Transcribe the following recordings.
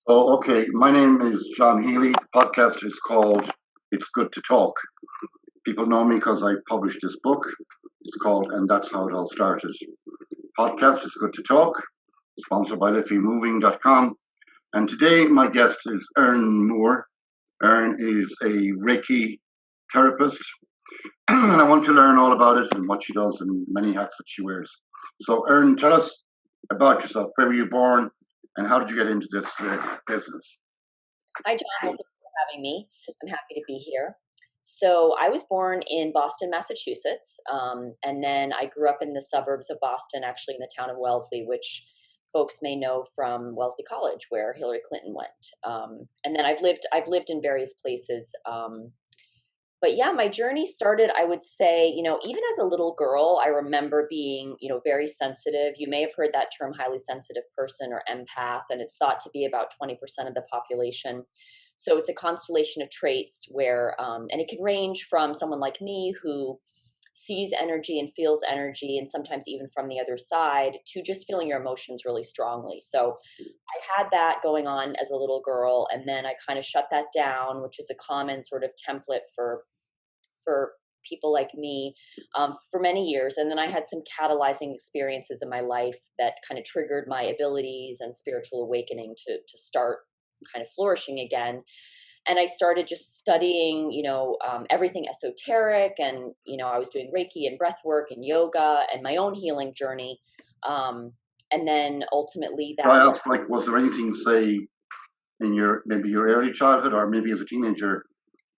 Oh, okay. My name is John Healy. The podcast is called It's Good to Talk. People know me because I published this book. It's called And That's How It All Started. Podcast is Good to Talk, sponsored by LiffyMoving.com. And today my guest is Erin Moore. Erin is a Reiki therapist. And I want to learn all about it and what she does and many hats that she wears. So, Erin, tell us about yourself. Where were you born and how did you get into this business? Hi, John. Well, thank you for having me. I'm happy to be here. So, I was born in Boston, Massachusetts, and then I grew up in the suburbs of Boston, actually in the town of Wellesley, which folks may know from Wellesley College, where Hillary Clinton went. And then I've lived in various places. But yeah, my journey started, I would say, even as a little girl, I remember being, very sensitive. You may have heard that term, highly sensitive person or empath, and it's thought to be about 20% of the population. So it's a constellation of traits where, and it can range from someone like me who sees energy and feels energy, and sometimes even from the other side, to just feeling your emotions really strongly. So I had that going on as a little girl, and then I kind of shut that down, which is a common sort of template for people like me for many years. And then I had some catalyzing experiences in my life that kind of triggered my abilities and spiritual awakening to start kind of flourishing again. And I started just studying, everything esoteric. And, I was doing Reiki and breath work and yoga and my own healing journey. And then ultimately Can I that ask, like, was there anything, say, in your maybe your early childhood or maybe as a teenager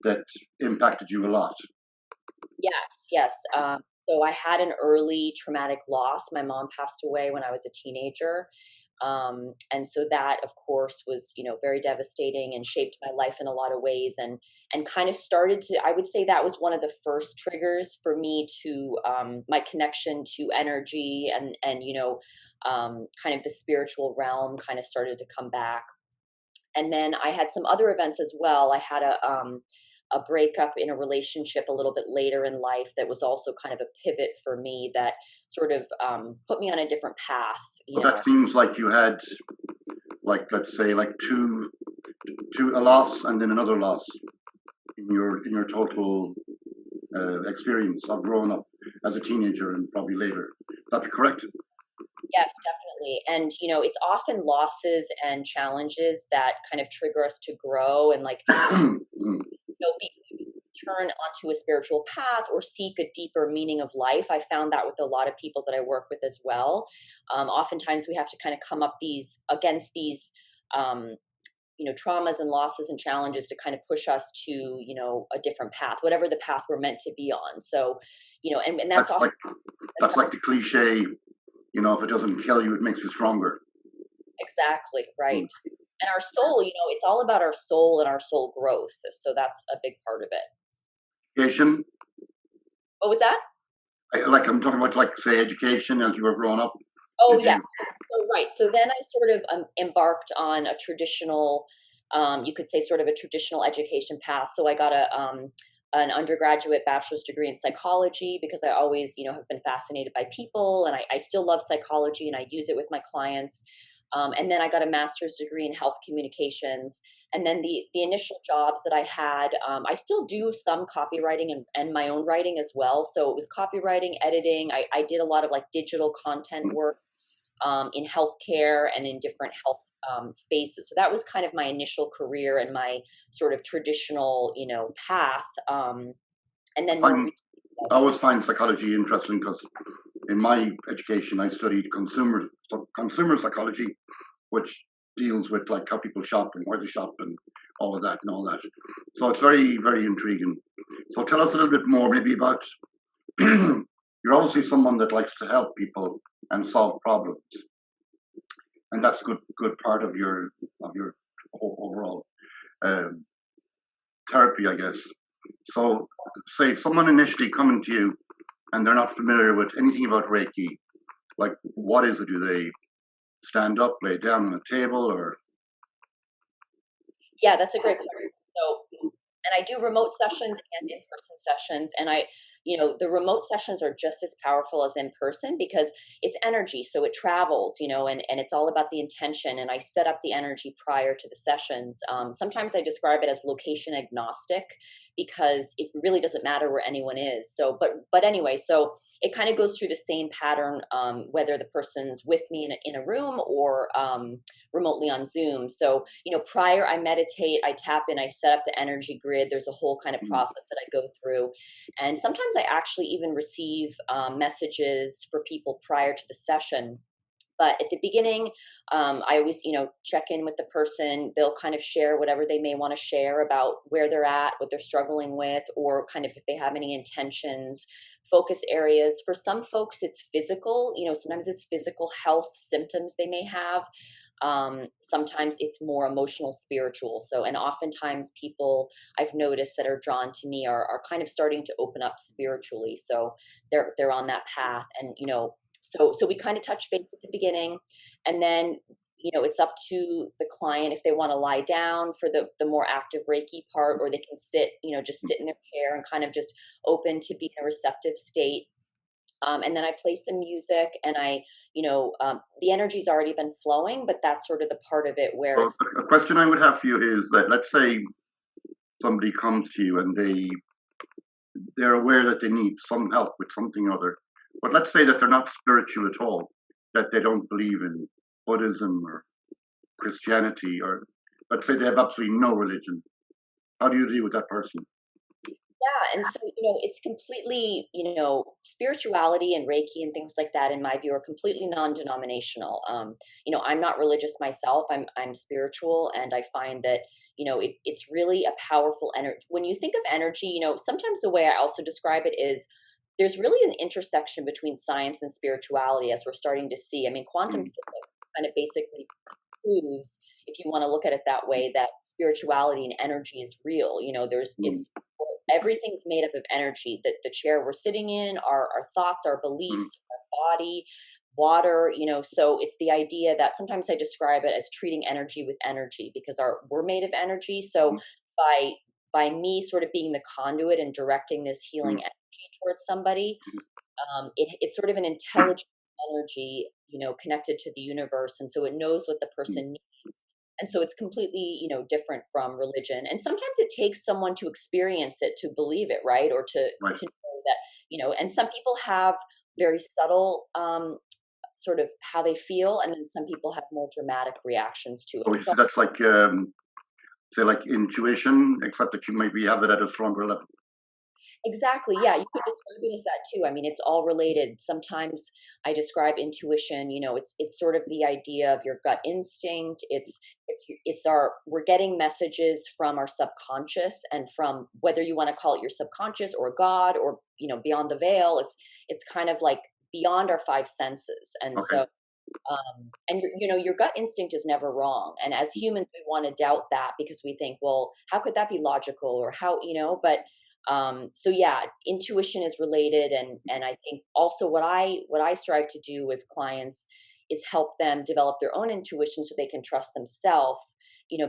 that impacted you a lot? Yes. So I had an early traumatic loss. My mom passed away when I was a teenager. And so that, of course, was, very devastating and shaped my life in a lot of ways and kind of started to, I would say that was one of the first triggers for me to my connection to energy and, kind of the spiritual realm kind of started to come back. And then I had some other events as well. I had a breakup in a relationship a little bit later in life that was also kind of a pivot for me that sort of put me on a different path. But that seems like you had, like, let's say, like two a loss and then another loss in your total experience of growing up as a teenager and probably later. That be correct? Yes, definitely. And, it's often losses and challenges that kind of trigger us to grow and like, be turn onto a spiritual path or seek a deeper meaning of life. I found that with a lot of people that I work with as well. Oftentimes we have to kind of come up against these, um, traumas and losses and challenges to kind of push us to, a different path, whatever the path we're meant to be on. So, and that's That's often like that's like the cliche. If it doesn't kill you, it makes you stronger. exactly right. Mm. And our soul, it's all about our soul and our soul growth. So that's a big part of it. Education, What was that? like I'm talking about, like say, education as you were growing up. Oh, Did yeah. you? So, right. So then I sort of embarked on a traditional, you could say, sort of a traditional education path. So I got an undergraduate bachelor's degree in psychology because I always, have been fascinated by people, and I still love psychology and I use it with my clients. And then I got a master's degree in health communications. And then the initial jobs that I had, I still do some copywriting and my own writing as well. So it was copywriting, editing. I did a lot of like digital content work in healthcare and in different health spaces. So that was kind of my initial career and my sort of traditional, path. And I then more find recently, I always find psychology interesting because in my education I studied consumer psychology, which deals with like how people shop and where they shop and all of that and all that. So it's very, very intriguing. So tell us a little bit more maybe about you're obviously someone that likes to help people and solve problems. And that's a good part of your overall um, therapy, I guess. So say someone initially coming to you and they're not familiar with anything about Reiki, like what is it? Do they stand up, lay down on a table, or yeah, that's a great question. So, and I do remote sessions and in-person sessions, and the remote sessions are just as powerful as in person because it's energy. So it travels, and it's all about the intention. And I set up the energy prior to the sessions. Sometimes I describe it as location agnostic because it really doesn't matter where anyone is. So, but anyway, so it kind of goes through the same pattern, whether the person's with me in a room or remotely on Zoom. So, prior I meditate, I tap in, I set up the energy grid. There's a whole kind of process that I go through. And sometimes I actually even receive messages for people prior to the session. But at the beginning, I always, check in with the person. They'll kind of share whatever they may want to share about where they're at, what they're struggling with, or kind of if they have any intentions, focus areas. For some folks, it's physical. Sometimes it's physical health symptoms they may have. Sometimes it's more emotional, spiritual. So, and oftentimes people I've noticed that are drawn to me are kind of starting to open up spiritually. So they're on that path, and so we kind of touch base at the beginning, and then it's up to the client if they want to lie down for the more active Reiki part, or they can sit, just sit in their chair and kind of just open to be in a receptive state. And then I play some music, and the energy's already been flowing, but that's sort of the part of it where Well, it's a question I would have for you is that, let's say somebody comes to you and they're aware that they need some help with something or other, but let's say that they're not spiritual at all, that they don't believe in Buddhism or Christianity, or let's say they have absolutely no religion. How do you deal with that person? Yeah, and so it's completely, spirituality and Reiki and things like that, in my view, are completely non-denominational. I'm not religious myself. I'm spiritual, and I find that it's really a powerful energy. When you think of energy, sometimes the way I also describe it is there's really an intersection between science and spirituality, as we're starting to see. I mean, quantum Mm, physics kind of basically proves, if you want to look at it that way, that spirituality and energy is real. There's mm, it's everything's made up of energy. That the chair we're sitting in, our thoughts, our mm, beliefs, our body, water. So it's the idea that sometimes I describe it as treating energy with energy because we're made of energy. So mm, by by me sort of being the conduit and directing this healing mm, energy towards somebody, it's sort of an intelligent energy, connected to the universe, and so it knows what the mm, person needs. And so it's completely, different from religion. And sometimes it takes someone to experience it to believe it, right? Or right. to know that, and some people have very subtle sort of how they feel, and then some people have more dramatic reactions to it. So It's all that's like, say, like intuition, except that you maybe have it at a stronger level. exactly. Yeah, you could describe it as that too. I mean, it's all related. Sometimes I describe intuition, it's sort of the idea of your gut instinct. It's our we're getting messages from our subconscious, and from, whether you want to call it your subconscious or God, or beyond the veil, it's kind of like beyond our five senses. And Okay. so and your gut instinct is never wrong. And as humans, we want to doubt that because we think, well, how could that be logical, or how, but so yeah, intuition is related. And I think also what I strive to do with clients is help them develop their own intuition so they can trust themselves,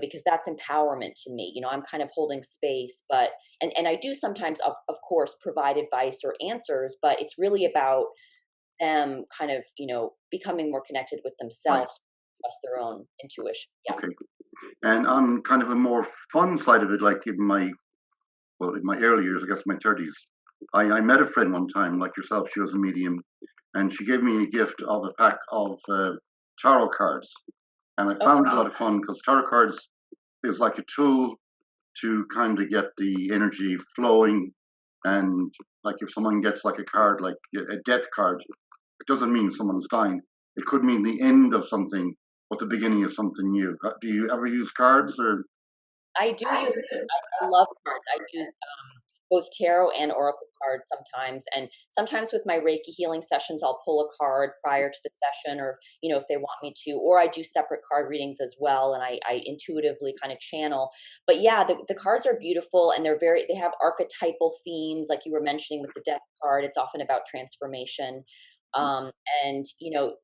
because that's empowerment to me. I'm kind of holding space, but and I do sometimes, of course, provide advice or answers, but it's really about them kind of, becoming more connected with Right. themselves, trust their own intuition. Yeah. Okay. And on kind of a more fun side of it, like in my early years, I guess my 30s, I met a friend one time, like yourself. She was a medium, and she gave me a gift of a pack of tarot cards. And I Oh, found it a wow. lot of fun because tarot cards is like a tool to kind of get the energy flowing. And like if someone gets like a card, like a death card, it doesn't mean someone's dying. It could mean the end of something, but the beginning of something new. Do you ever use cards or? I do use I love cards. I use both tarot and oracle cards sometimes. And sometimes with my Reiki healing sessions, I'll pull a card prior to the session, or, if they want me to, or I do separate card readings as well. And I intuitively kind of channel. But yeah, the cards are beautiful, and they have archetypal themes, like you were mentioning with the death card. It's often about transformation. Um, and,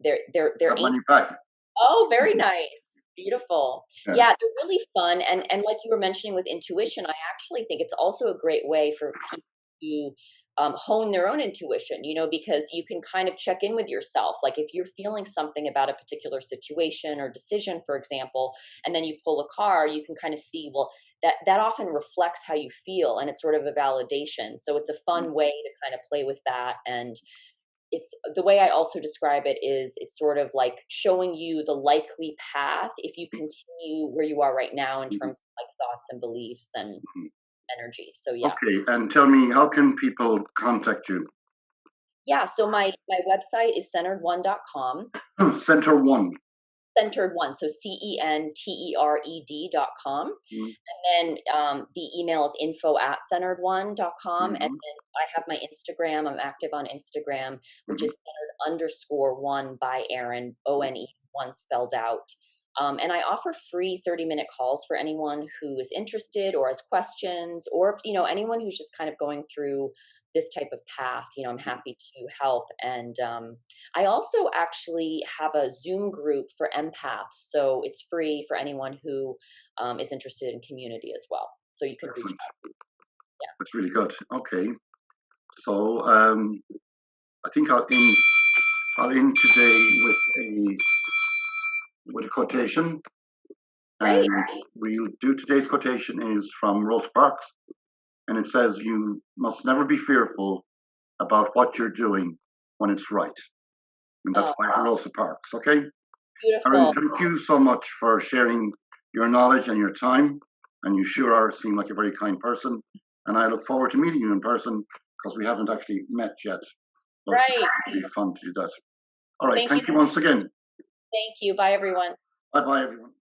they're Got ancient. money back. Oh, very nice. Beautiful. Yeah. Yeah, they're really fun. And like you were mentioning with intuition, I actually think it's also a great way for people to hone their own intuition, because you can kind of check in with yourself. Like if you're feeling something about a particular situation or decision, for example, and then you pull a card, you can kind of see, well, that often reflects how you feel, and it's sort of a validation. So it's a fun way to kind of play with that. And it's the way I also describe it is it's sort of like showing you the likely path if you continue where you are right now in terms of like thoughts and beliefs and energy. So yeah. Okay, and tell me, how can people contact you? Yeah, so my website is centered1.com. Center One. Centered One, so CENTERED.com. Mm-hmm. And then the email is info@centeredone.com. And Mm-hmm. then I have my Instagram. I'm active on Instagram, which is centered_one by Erin, ONE, one spelled out. And I offer free 30-minute calls for anyone who is interested or has questions, or anyone who's just kind of going through this type of path. I'm happy to help. And I also actually have a Zoom group for empaths, so it's free for anyone who is interested in community as well. So you can reach Excellent. out. Yeah. That's really good. Okay, so I think I'll end today with a quotation, Great. and we'll do today's quotation is from Rosa Parks, and it says, "You must never be fearful about what you're doing when it's right." And that's by Rosa Parks. Okay. Beautiful. Erin, thank you so much for sharing your knowledge and your time. And you sure are seem like a very kind person. And I look forward to meeting you in person because we haven't actually met yet. But Right. it'll be fun to do that. All right. Thank Thank you. you once again. Thank you. Bye, everyone. Bye bye, everyone.